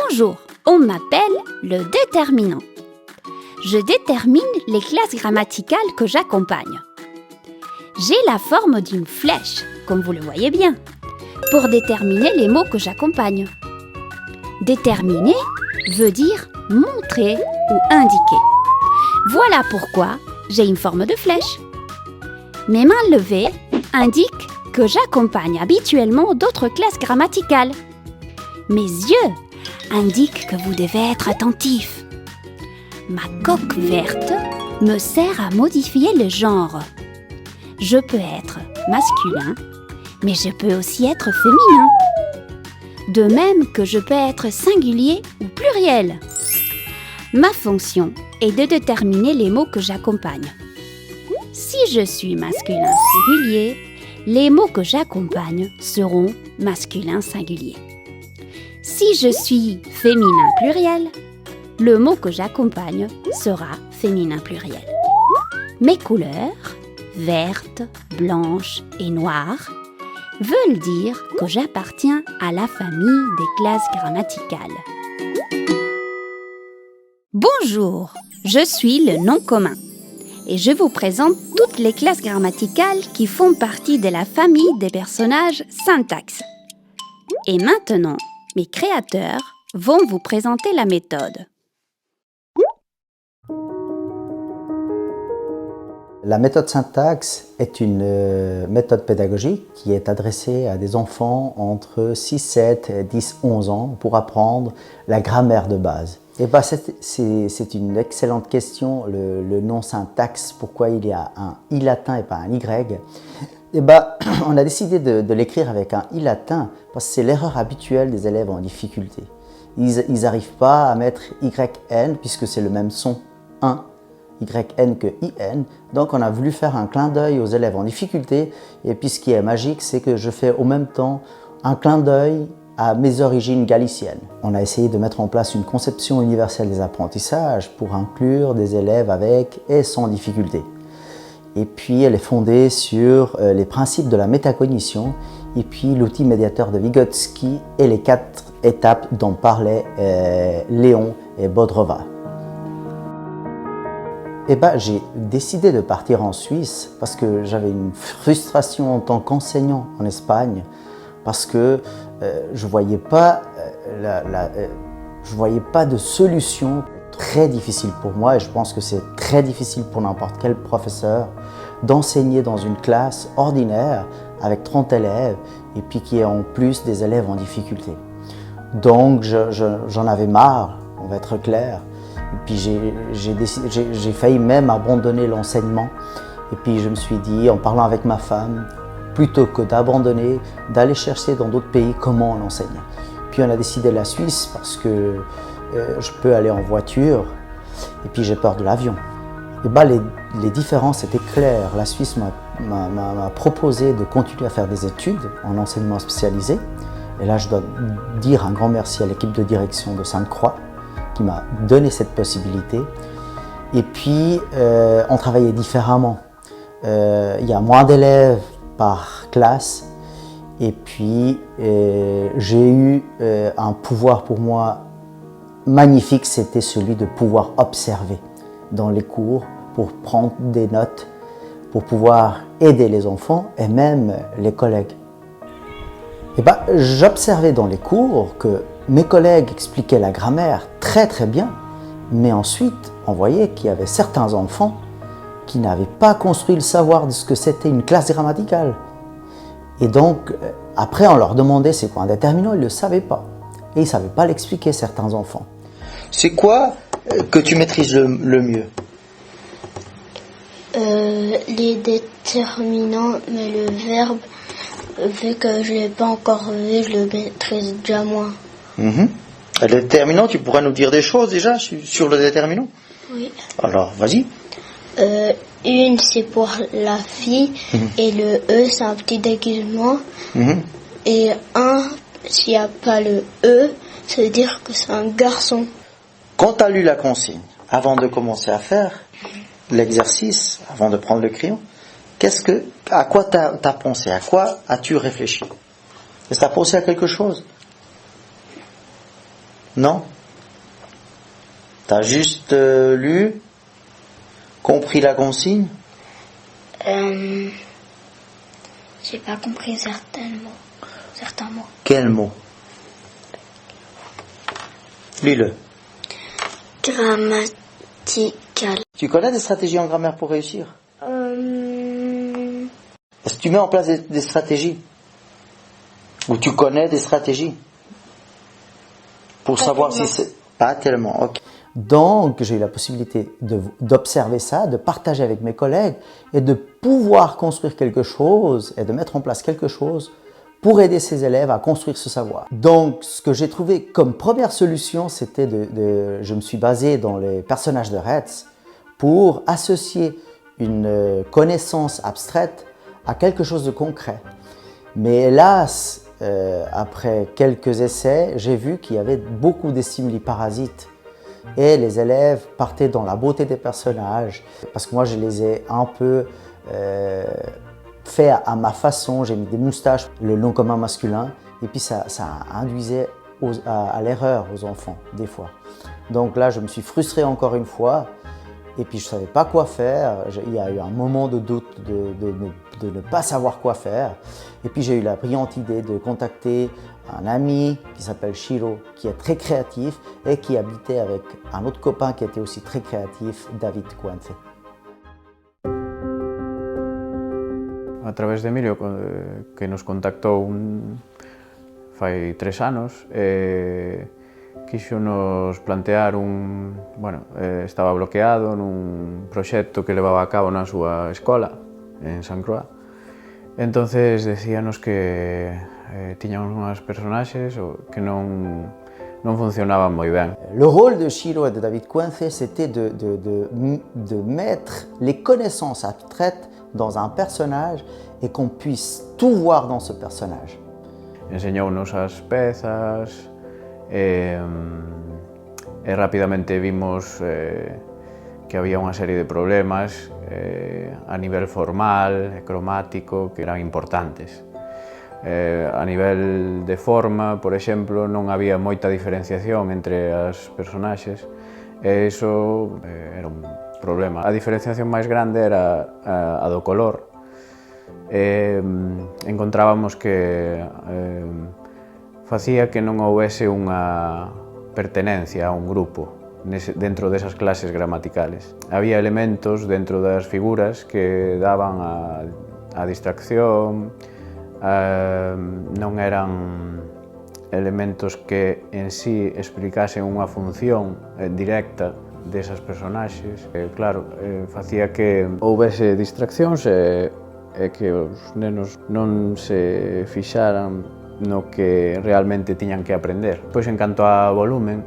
Bonjour, on m'appelle le déterminant. Je détermine les classes grammaticales que j'accompagne. J'ai la forme d'une flèche, comme vous le voyez bien, pour déterminer les mots que j'accompagne. Déterminer veut dire montrer ou indiquer. Voilà pourquoi j'ai une forme de flèche. Mes mains levées indiquent que j'accompagne habituellement d'autres classes grammaticales. Mes yeux indiquent que vous devez être attentif. Ma coque verte me sert à modifier le genre. Je peux être masculin, mais je peux aussi être féminin. De même que je peux être singulier ou pluriel. Ma fonction est de déterminer les mots que j'accompagne. Si je suis masculin singulier, les mots que j'accompagne seront masculin singulier. Si je suis féminin pluriel, le mot que j'accompagne sera féminin pluriel. Mes couleurs, vertes, blanches et noires, veulent dire que j'appartiens à la famille des classes grammaticales. Bonjour, je suis le nom commun et je vous présente toutes les classes grammaticales qui font partie de la famille des personnages syntaxe. Et maintenant, mes créateurs vont vous présenter la méthode. La méthode syntaxe est une méthode pédagogique qui est adressée à des enfants entre 6, 7, 10, 11 ans pour apprendre la grammaire de base. Et c'est une excellente question, le nom syntaxe, pourquoi il y a un I latin et pas un Y. Et on a décidé de l'écrire avec un I latin parce que c'est l'erreur habituelle des élèves en difficulté. Ils n'arrivent pas à mettre YN puisque c'est le même son, un. YN que IN, donc on a voulu faire un clin d'œil aux élèves en difficulté, et puis ce qui est magique, c'est que je fais au même temps un clin d'œil à mes origines galiciennes. On a essayé de mettre en place une conception universelle des apprentissages pour inclure des élèves avec et sans difficulté. Et puis elle est fondée sur les principes de la métacognition, et puis l'outil médiateur de Vygotsky et les 4 étapes dont parlaient Léon et Bodrova. J'ai décidé de partir en Suisse parce que j'avais une frustration en tant qu'enseignant en Espagne parce que je voyais pas de solution. Très difficile pour moi et je pense que c'est très difficile pour n'importe quel professeur d'enseigner dans une classe ordinaire avec 30 élèves et puis qui est en plus des élèves en difficulté. Donc j'en avais marre, on va être clair. Et puis j'ai failli même abandonner l'enseignement. Et puis je me suis dit, en parlant avec ma femme, plutôt que d'abandonner, d'aller chercher dans d'autres pays comment on enseigne. Puis on a décidé la Suisse parce que je peux aller en voiture et puis j'ai peur de l'avion. Et les différences étaient claires. La Suisse m'a proposé de continuer à faire des études en enseignement spécialisé. Et là, je dois dire un grand merci à l'équipe de direction de Sainte-Croix qui m'a donné cette possibilité. Et puis, on travaillait différemment. Il y a moins d'élèves par classe. Et puis, j'ai eu un pouvoir pour moi magnifique, c'était celui de pouvoir observer dans les cours pour prendre des notes, pour pouvoir aider les enfants et même les collègues. J'observais dans les cours que mes collègues expliquaient la grammaire très très bien, mais ensuite on voyait qu'il y avait certains enfants qui n'avaient pas construit le savoir de ce que c'était une classe grammaticale. Et donc après on leur demandait c'est quoi un déterminant, ils ne le savaient pas. Et ils ne savaient pas l'expliquer certains enfants. C'est quoi que tu maîtrises le mieux? Les déterminants, mais le verbe, vu que je ne l'ai pas encore vu, je le maîtrise déjà moins. Le déterminant, tu pourrais nous dire des choses déjà sur le déterminant? Oui. Alors, vas-y. Une, c'est pour la fille, et le E, c'est un petit déguisement. Et un, s'il n'y a pas le E, ça veut dire que c'est un garçon. Quand tu as lu la consigne, avant de commencer à faire l'exercice, avant de prendre le crayon, à quoi tu as pensé? À quoi as-tu réfléchi? Est-ce que tu as pensé à quelque chose? Non? T'as juste lu, compris la consigne? J'ai pas compris certains mots. Quel mot? Lis-le. Grammatical. Tu connais des stratégies en grammaire pour réussir? Est-ce que tu mets en place des stratégies? Ou tu connais des stratégies? Pour savoir si c'est... Pas tellement, ok. Donc, j'ai eu la possibilité d'observer ça, de partager avec mes collègues et de pouvoir construire quelque chose et de mettre en place quelque chose pour aider ces élèves à construire ce savoir. Donc, ce que j'ai trouvé comme première solution, c'était je me suis basé dans les personnages de Retz pour associer une connaissance abstraite à quelque chose de concret. Mais hélas, après quelques essais, j'ai vu qu'il y avait beaucoup de stimuli parasites et les élèves partaient dans la beauté des personnages parce que moi je les ai un peu fait à ma façon, j'ai mis des moustaches, le nom commun masculin et puis ça induisait à l'erreur aux enfants des fois. Donc là je me suis frustré encore une fois et puis je ne savais pas quoi faire, il y a eu un moment de doute de ne pas savoir quoi faire et puis j'ai eu la brillante idée de contacter un ami qui s'appelle Shiro, qui est très créatif et qui habitait avec un autre copain qui était aussi très créatif, David Cuence. A través de Emilio, que nos contactou fai 3 anos, quixonos plantear estaba bloqueado nun proxecto que levaba a cabo na súa escola, en San Croix. Entonces decíanos que tiñamos unhas personaxes que non funcionaban moi ben. Le rôle de Shiro et de David Cuence, c'était de mettre les connaissances abstraites dans un personnage et qu'on puisse tout voir dans ce personnage. Enseñounos as pezas e rapidamente vimos que había unha serie de problemas a nivel formal e cromático que eran importantes. A nivel de forma, por exemplo, non había moita diferenciación entre as personaxes e iso era un problema. A diferenciación máis grande era a do color. Encontrábamos que facía que non houbese unha pertenencia a un grupo dentro desas clases gramaticales. Había elementos dentro das figuras que daban a distracción, non eran elementos que en sí explicasen unha función directa desas personaxes. Claro, facía que houbese distraccións e que os nenos non se fixaran no que realmente tiñan que aprender. Pois en canto a volumen,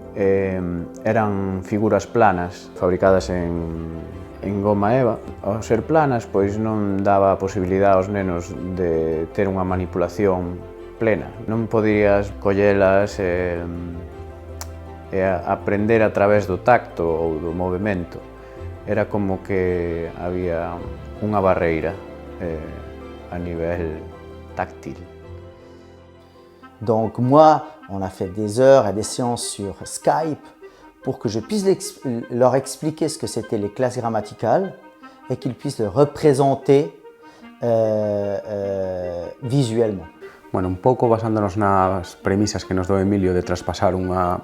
eran figuras planas fabricadas en goma eva. Ao ser planas, pois non daba a posibilidade aos nenos de ter unha manipulación plena. Non podías collelas e aprender a través do tacto ou do movimento. Era como que había unha barreira a nivel táctil. Donc moi, on a fait des heures et des séances sur Skype pour que je puisse leur expliquer ce que c'était les classes grammaticales et qu'ils puissent le représenter visuellement. Bueno, un pouco basándonos nas premisas que nos dou Emilio de traspasar unha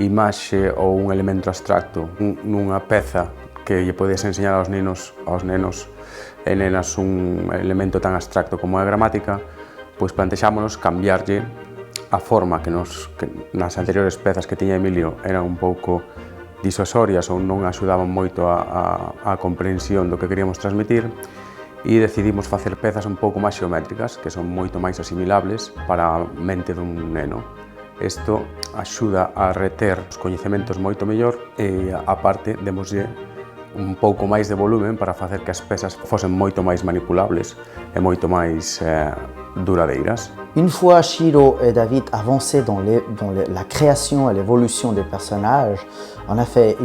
imaxe ou un elemento abstracto nunha peza que lle podes enseñar aos nenos e nenas un elemento tan abstracto como a gramática, pois plantexámonos cambiarlle a forma que nas anteriores pezas que tiña Emilio eran un pouco disosorias ou non axudaban moito a comprensión do que queríamos transmitir e decidimos facer pezas un pouco máis xeométricas que son moito máis asimilables para a mente dun neno. Isto axuda a reter os coñecementos moito mellor e, aparte, demoslle un pouco máis de volumen para facer que as pezas fosen moito máis manipulables e moito máis duradeiras. Une fois Shiro et David avancés dans la création et l'évolution des personnages, on a fait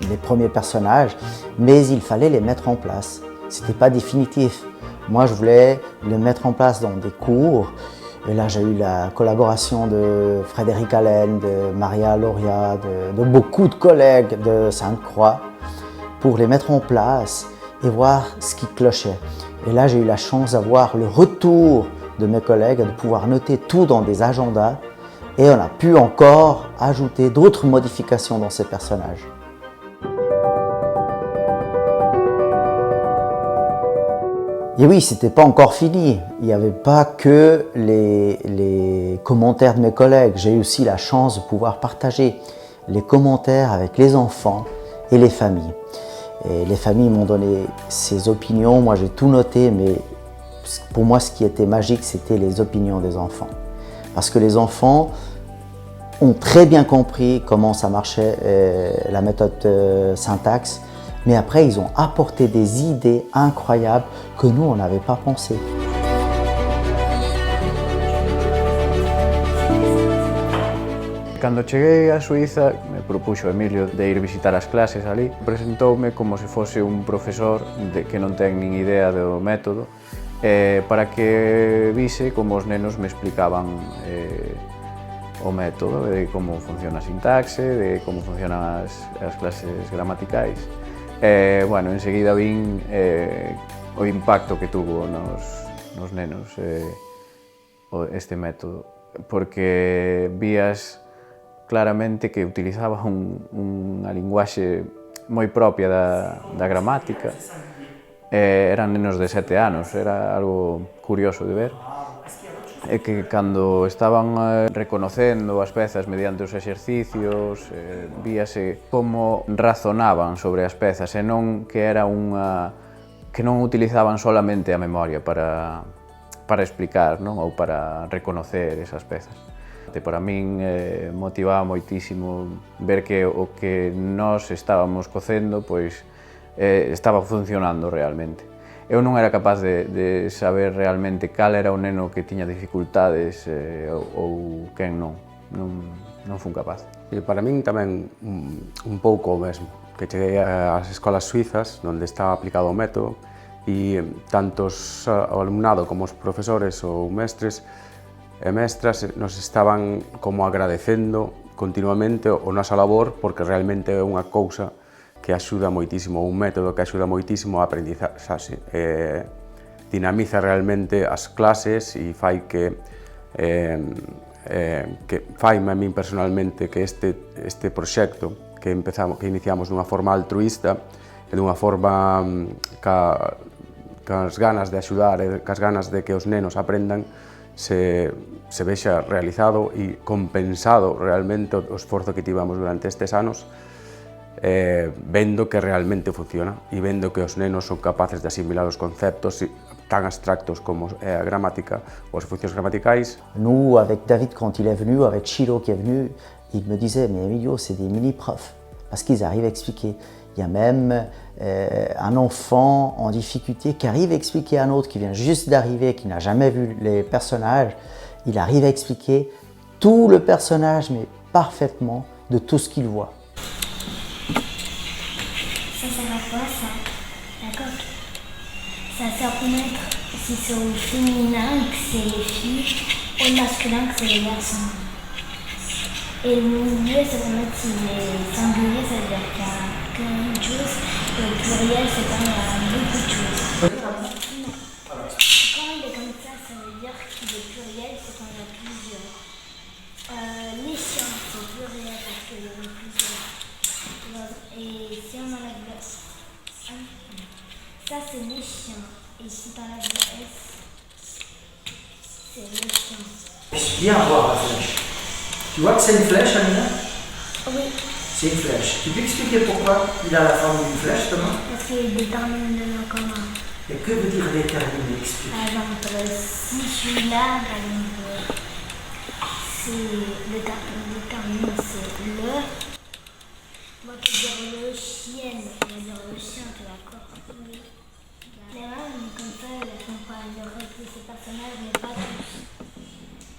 les premiers personnages, mais il fallait les mettre en place. C'était pas définitif. Moi, je voulais les mettre en place dans des cours Et là, j'ai eu la collaboration de Frédéric Allen, de Maria Loria, de beaucoup de collègues de Sainte-Croix pour les mettre en place et voir ce qui clochait. Et là, j'ai eu la chance d'avoir le retour de mes collègues et de pouvoir noter tout dans des agendas. Et on a pu encore ajouter d'autres modifications dans ces personnages. Et oui, c'était pas encore fini. Il n'y avait pas que les commentaires de mes collègues. J'ai eu aussi la chance de pouvoir partager les commentaires avec les enfants et les familles. Et les familles m'ont donné ses opinions. Moi, j'ai tout noté, mais pour moi, ce qui était magique, c'était les opinions des enfants. Parce que les enfants ont très bien compris comment ça marchait, la méthode syntaxe. Mais après, ils ont apporté des idées incroyables que nous, on n'avait pas pensé. Cando cheguei a Suiza, me propuxo Emilio de ir visitar as clases ali. Presentoume como se fose un profesor que non ten nin idea do método, para que vise como os nenos me explicaban o método, de como funciona a sintaxe, de como funcionan as clases gramaticais. Bueno, enseguida vin o impacto que tuvo nos nenos este método, porque vías claramente que utilizaba unha linguaxe moi propia da gramática. Eran nenos de 7 anos, era algo curioso de ver. É que cando estaban reconocendo as pezas mediante os exercicios, víase como razonaban sobre as pezas e non que era que non utilizaban solamente a memoria para explicar, non? Ou para reconocer esas pezas. Para min motivaba moitísimo ver que o que nós estábamos cocendo pois, estaba funcionando realmente. Eu non era capaz de saber realmente cal era o neno que tiña dificultades ou quen non. Non fun capaz. E para min tamén un pouco o mesmo, que cheguei ás escolas suizas onde estaba aplicado o método e tanto o alumnado como os profesores ou mestres e mestras nos estaban como agradecendo continuamente o nosa labor porque realmente é unha cousa que axuda moitísimo, un método que axuda moitísimo a aprendizaxe. Dinamiza realmente as clases e fai que faime a min personalmente que este proxecto que iniciamos dunha forma altruista e dunha forma cas ganas de axudar e cas ganas de que os nenos aprendan se vexa realizado e compensado realmente o esforzo que tivemos durante estes anos vendo que realmente funciona e vendo que os nenos son capaces de asimilar os conceptos tan abstractos como a gramática ou as funcións gramaticais. Nous, avec David, quand il est venu, avec Chilo qui est venu, il me disait, mais Emilio, c'est des mini-profs, parce qu'ils arrivent à expliquer. Il y a même un enfant en difficulté qui arrive à expliquer à un autre qui vient juste d'arriver, qui n'a jamais vu les personnages. Il arrive à expliquer tout le personnage, mais parfaitement, de tout ce qu'il voit. Ça sert à quoi ça? D'accord. Ça sert à connaître si c'est au féminin que c'est les filles, au masculin que c'est les garçons. Et le milieu, ça va mettre si les singuliers, ça veut dire qu'il y a qu'une chose, et le pluriel, c'est quand il y a beaucoup de choses. Non. Quand il est comme ça veut dire qu'il est pluriel, c'est quand il y a plusieurs. Les chiens, c'est pluriel parce qu'il y en a plusieurs. Et si on enlève le ça c'est les chiens. Et si tu enlèves le S, c'est les chiens. Viens voir la flèche. Tu vois que c'est une flèche, Amina? Oui. C'est une flèche. Tu peux expliquer pourquoi il a la forme d'une flèche, Thomas? Parce qu'il détermine le nom commun. Et que veut dire déterminer? Explique. Par exemple, si je suis là, par exemple, c'est le déterminant, c'est le. Moi, tu veux dire le chien, tu veux dire le chien, tu es d'accord? Oui. Les mêmes, comme ça, elles font pas le reste de ces personnages, mais pas tous.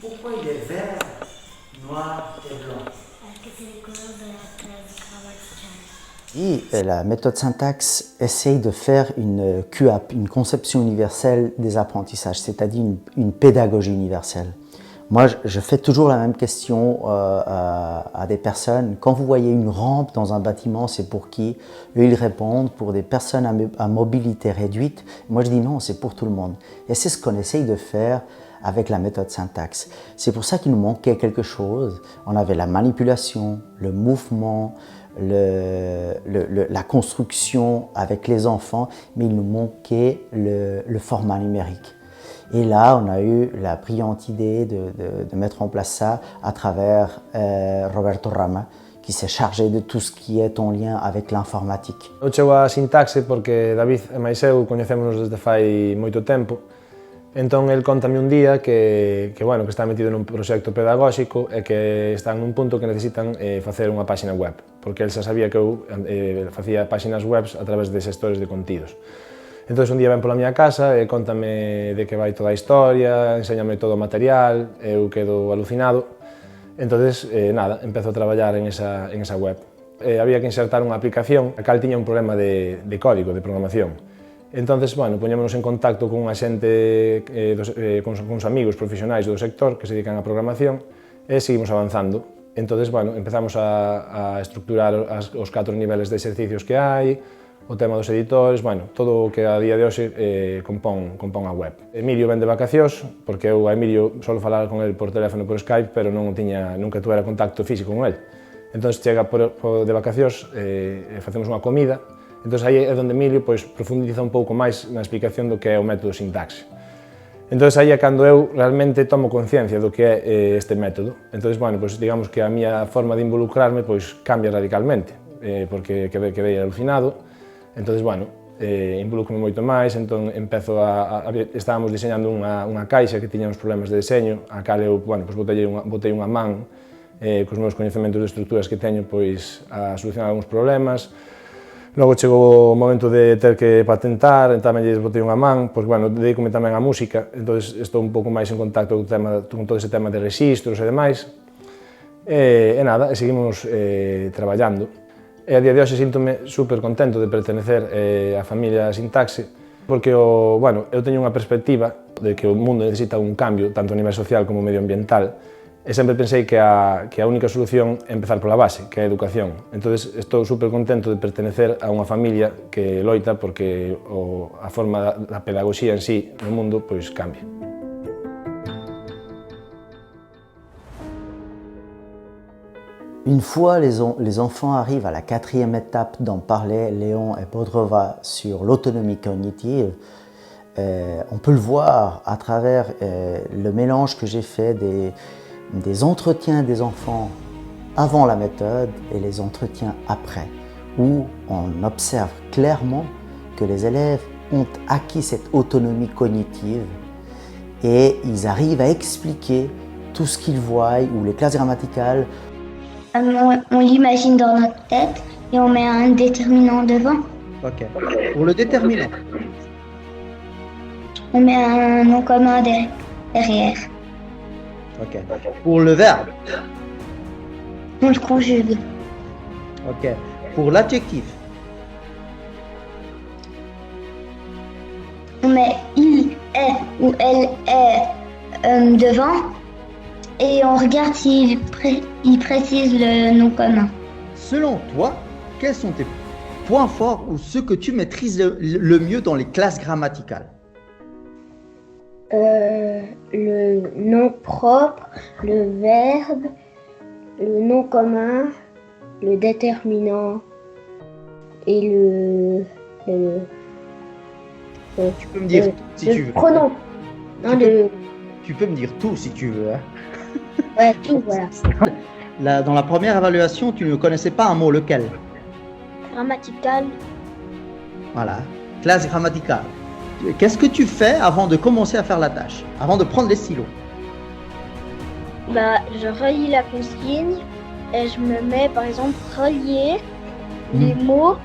Pourquoi il est vert, noir et blanc? Parce que c'est les couleurs de la classe grammaticale. Et la méthode syntaxe essaye de faire une QAP, une conception universelle des apprentissages, c'est-à-dire une pédagogie universelle. Moi, je fais toujours la même question à des personnes. Quand vous voyez une rampe dans un bâtiment, c'est pour qui? Eux, ils répondent pour des personnes à mobilité réduite. Moi, je dis non, c'est pour tout le monde. Et c'est ce qu'on essaye de faire avec la méthode syntaxe. C'est pour ça qu'il nous manquait quelque chose. On avait la manipulation, le mouvement, la construction avec les enfants, mais il nous manquait le format numérique. Et là, on a eu la brillante idée de mettre en place ça à travers Roberto Rama, qui s'est chargé de tout ce qui est en lien avec l'informatique. Eu chego a sintaxe porque David e máis eu coñecémonos desde fai moito tempo. Entón, el contame un día que está metido nun proxecto pedagóxico e que están nun punto que necesitan facer unha páxina web, porque el xa sabía que eu facía páxinas webs a través de xestores de contidos. Entón, un día ven pola miña casa e contame de que vai toda a historia, enséñame todo o material, eu quedo alucinado. Entón, empezo a traballar en esa web. Había que insertar unha aplicación, a cal tiña un problema de código, de programación. Entón, poñémonos en contacto con unha xente, con uns amigos profesionais do sector que se dedican á programación e seguimos avanzando. Entón, empezamos a estructurar os 4 niveles de exercicios que hai, o tema dos editores, todo o que a día de hoxe compón a web. Emilio ven de vacacións, porque eu a Emilio solo falar con el por teléfono por Skype, pero nunca tuera contacto físico con el. Entón, chega de vacacións, facemos unha comida. Entón, aí é onde Emilio profundiza un pouco máis na explicación do que é o método sintaxe. Entón, aí é cando eu realmente tomo conciencia do que é este método. Entón, digamos que a miña forma de involucrarme cambia radicalmente, porque quedei alucinado. Entón, involucro moito máis, entón estábamos diseñando unha caixa que tiña uns problemas de deseño, a cal eu botei unha man cos meus coñecementos de estruturas que teño a solucionar algúns problemas. Logo chegou o momento de ter que patentar, tamén lle botei unha man, dedícome tamén á música, entón estou un pouco máis en contacto con todo ese tema de rexistros e demais. E seguimos traballando. E a día de hoxe síntome super contento de pertenecer á familia Sintaxe, porque eu teño unha perspectiva de que o mundo necesita un cambio, tanto a nivel social como medioambiental, e sempre pensei que a única solución é empezar pola base, que é a educación. Entón, estou super contento de pertenecer a unha familia que loita porque a forma da pedagogía en sí no mundo cambie. Une fois les enfants arrivent à la 4e étape dont parlaient Léon et Bodrova sur l'autonomie cognitive, on peut le voir à travers le mélange que j'ai fait des entretiens des enfants avant la méthode et les entretiens après, où on observe clairement que les élèves ont acquis cette autonomie cognitive et ils arrivent à expliquer tout ce qu'ils voient ou les classes grammaticales. On l'imagine dans notre tête et on met un déterminant devant. Ok. Pour le déterminant, on met un nom commun derrière. ok. Pour le verbe, On le conjugue. ok. Pour l'adjectif, On met il est ou elle est devant et on regarde s'il précise le nom commun. selon toi, quels sont tes points forts ou ce que tu maîtrises le mieux dans les classes grammaticales? Le nom propre, le verbe, le nom commun, le déterminant et Tu peux me dire tout si tu veux. pronom. Non, Tu peux me dire tout si tu veux. Hein. ouais, tout, voilà. Dans la première évaluation, tu ne connaissais pas un mot, lequel? Grammatical, Voilà, classe grammaticale. Qu'est-ce que tu fais avant de commencer à faire la tâche, avant de prendre les stylos? je relis la consigne et je me mets par exemple relier les mots.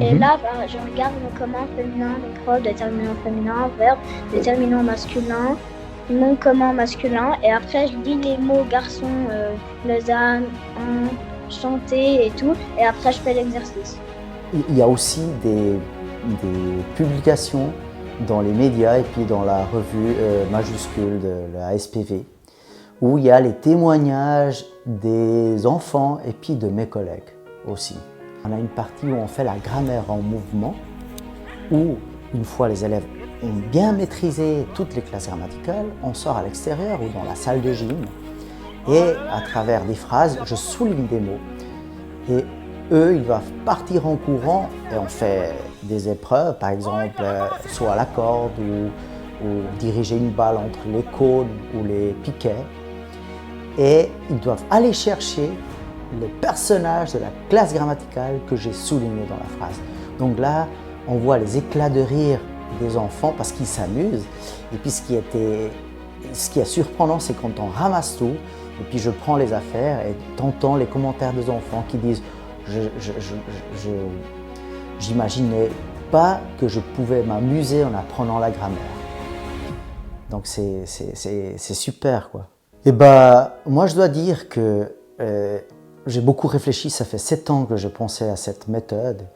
Et là, je regarde le commun féminin, microbe, déterminant féminin, verbe, déterminant masculin, nom commun masculin. Et après, je lis les mots garçon, Lausanne, chanter et tout. Et après, je fais l'exercice. Il y a aussi des publications dans les médias et puis dans la revue majuscule de la SPV où il y a les témoignages des enfants et puis de mes collègues aussi. On a une partie où on fait la grammaire en mouvement, où une fois les élèves ont bien maîtrisé toutes les classes grammaticales, on sort à l'extérieur ou dans la salle de gym et à travers des phrases, je souligne des mots et eux, ils doivent partir en courant et on fait des épreuves, par exemple, soit à la corde ou diriger une balle entre les cônes ou les piquets. Et ils doivent aller chercher les personnages de la classe grammaticale que j'ai souligné dans la phrase. Donc là, on voit les éclats de rire des enfants parce qu'ils s'amusent. Et puis ce qui est surprenant, c'est quand on ramasse tout et puis je prends les affaires et t'entends les commentaires des enfants qui disent j'imaginais pas que je pouvais m'amuser en apprenant la grammaire. Donc c'est super, quoi. Et moi je dois dire que j'ai beaucoup réfléchi, ça fait 7 ans que je pensais à cette méthode,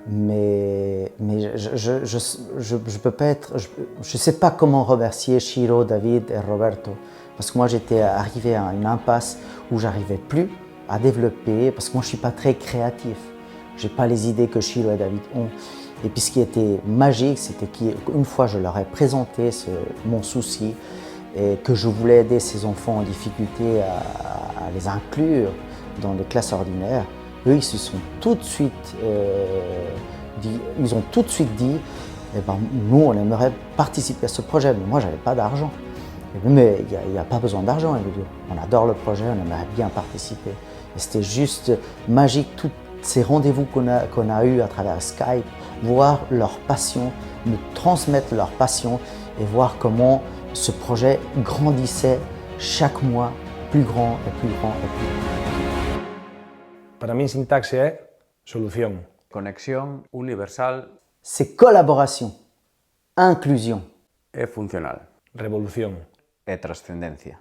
mais je peux pas être, je sais pas comment remercier Shiro, David et Roberto, parce que moi j'étais arrivé à une impasse où j'arrivais plus à développer, parce que moi je suis pas très créatif, j'ai pas les idées que Shiro et David ont. Et puis ce qui était magique, c'était qu'une fois je leur ai présenté mon souci et que je voulais aider ces enfants en difficulté à les inclure dans les classes ordinaires, eux ils se sont tout de suite dit nous on aimerait participer à ce projet, mais moi j'avais pas d'argent. Mais il n'y a pas besoin d'argent, on adore le projet, on aimerait bien participer. Et c'était juste magique, tous ces rendez-vous qu'on a eus à travers Skype, voir leur passion, nous transmettre leur passion et voir comment ce projet grandissait chaque mois, plus grand et plus grand et plus grand. Para mí, sintaxe é solución. Conexión Universal C'est collaboration, inclusion. e funcional. Revolución. e trascendencia.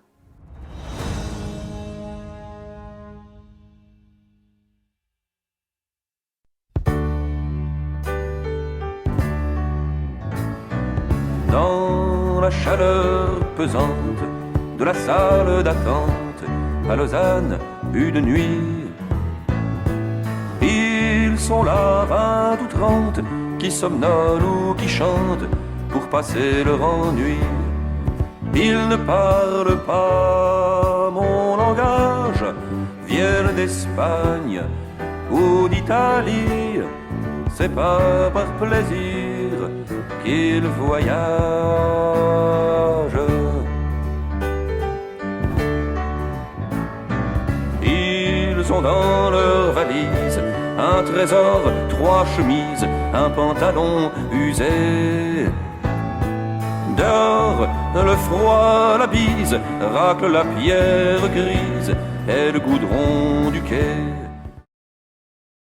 Dans la chaleur pesante de la salle d'attente à Lausanne, une nuit, ils sont là 20 ou 30 qui somnolent ou qui chantent pour passer leur ennui. Ils ne parlent pas mon langage, viennent d'Espagne ou d'Italie. C'est pas par plaisir qu'ils voyagent. Ils ont dans leur valise un trésor, 3 chemises, un pantalon usé. Dehors, le froid, la bise, racle la pierre grise et le goudron du quai.